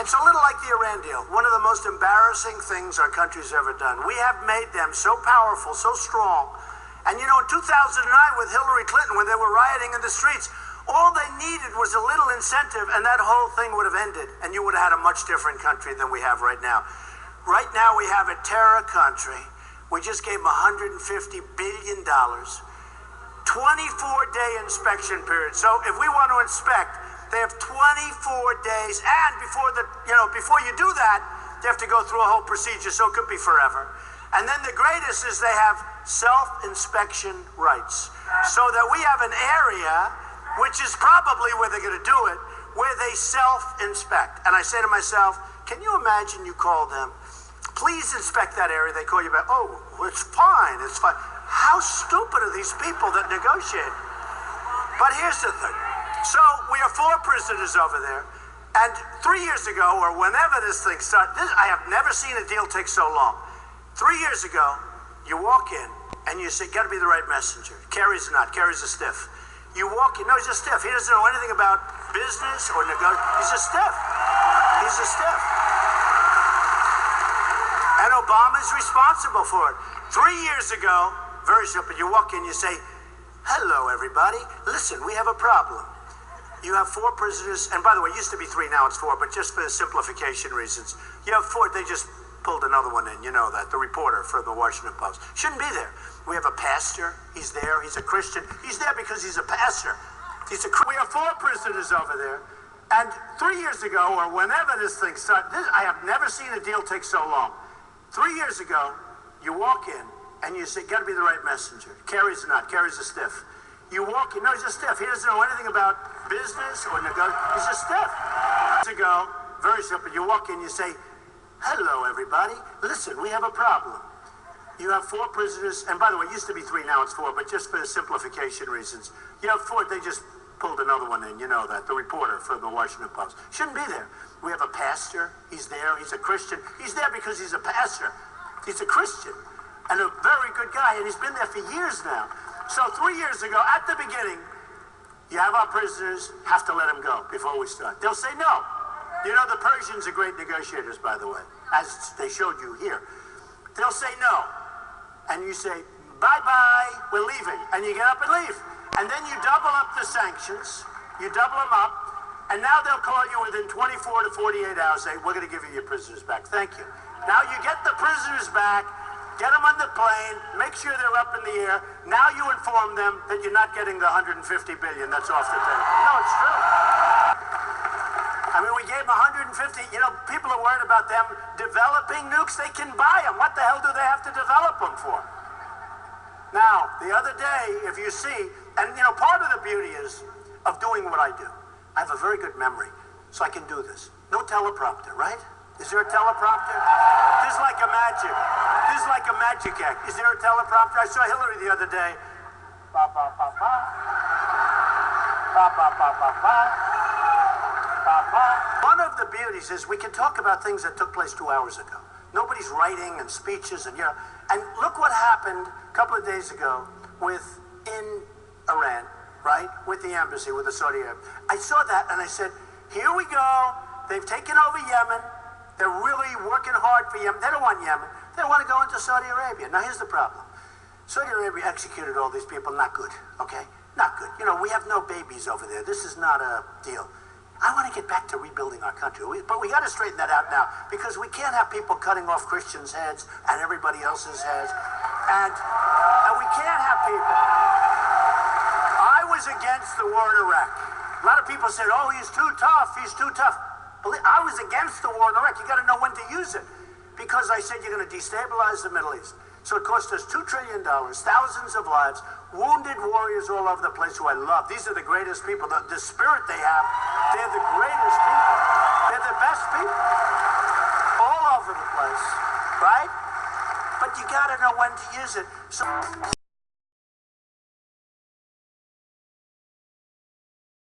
It's a little like the Iran deal, one of the most embarrassing things our country's ever done. We have made them so powerful, so strong. And you know, in 2009 with Hillary Clinton, when they were rioting in the streets, all they needed was a little incentive and that whole thing would have ended and you would have had a much different country than we have right now. Right now we have a terror country. We just gave them $150 billion, 24-day inspection period. So if we want to inspect, they have 24 days, and before you do that, they have to go through a whole procedure, so it could be forever. And then the greatest is they have self-inspection rights, so that we have an area, which is probably where they're going to do it, where they self-inspect. And I say to myself, can you imagine you call them, please inspect that area, they call you back, oh, it's fine, it's fine. How stupid are these people that negotiate? But here's the thing. So we have 4 prisoners over there, and 3 years ago, or whenever this thing started, I have never seen a deal take so long. 3 years ago, you walk in, and you say, got to be the right messenger. Kerry's not. Kerry's a stiff. You walk in, no, he's a stiff. He doesn't know anything about business or negotiation. He's a stiff. He's a stiff. And Obama's responsible for it. 3 years ago, very simple, you walk in, you say, hello, everybody. Listen, we have a problem. You have 4 prisoners, and by the way, it used to be 3, now it's 4, but just for simplification reasons. You have 4, they just pulled another one in, you know that, the reporter for the Washington Post. Shouldn't be there. We have a pastor, he's there, he's a Christian. He's there because he's a pastor. We have 4 prisoners over there, and 3 years ago, or whenever this thing started, I have never seen a deal take so long. 3 years ago, you walk in, and you say, got to be the right messenger. Kerry's not. Kerry's a stiff. You walk in, no, he's a stiff. He doesn't know anything about business or negotiation. He's a stiff. Ago, very simple. You walk in, you say, hello, everybody. Listen, we have a problem. You have 4 prisoners, and by the way, it used to be 3, now it's 4, but just for simplification reasons. You have 4, they just pulled another one in, you know that, the reporter for the Washington Post. Shouldn't be there. We have a pastor, he's there, he's a Christian. He's there because he's a pastor. He's a Christian, and a very good guy, and he's been there for years now. So 3 years ago, at the beginning, you have our prisoners, have to let them go before we start. They'll say no. You know, the Persians are great negotiators, by the way, as they showed you here. They'll say no. And you say, bye-bye, we're leaving. And you get up and leave. And then you double up the sanctions. You double them up. And now they'll call you within 24 to 48 hours, say, we're going to give you your prisoners back. Thank you. Now you get the prisoners back. Get them on the plane, make sure they're up in the air. Now you inform them that you're not getting the $150 billion that's off the table. No, it's true. I mean, we gave them 150. You know, people are worried about them developing nukes. They can buy them. What the hell do they have to develop them for? Now, the other day, if you see, and you know, part of the beauty is of doing what I do. I have a very good memory, so I can do this. No teleprompter, right? Is there a teleprompter? This is like a magic. This is like a magic act. Is there a teleprompter? I saw Hillary the other day. Ba, ba, ba, ba. Ba, ba, ba, ba, ba. Ba, ba. One of the beauties is we can talk about things that took place 2 hours ago. Nobody's writing and speeches and, you know. And look what happened a couple of days ago in Iran, right? With the embassy, with the Saudi Arabia. I saw that and I said, here we go. They've taken over Yemen. They're really working hard for Yemen. They don't want Yemen. They want to go into Saudi Arabia. Now, here's the problem. Saudi Arabia executed all these people. Not good, okay? Not good. You know, we have no babies over there. This is not a deal. I want to get back to rebuilding our country. But we got to straighten that out now because we can't have people cutting off Christians' heads and everybody else's heads. And we can't have people. I was against the war in Iraq. A lot of people said, oh, he's too tough. He's too tough. I was against the war in Iraq. You got to know when to use it. Because I said you're going to destabilize the Middle East. So it cost us $2 trillion, thousands of lives, wounded warriors all over the place who I love. These are the greatest people. The spirit they have, they're the greatest people. They're the best people. All over the place, right? But you got to know when to use it. So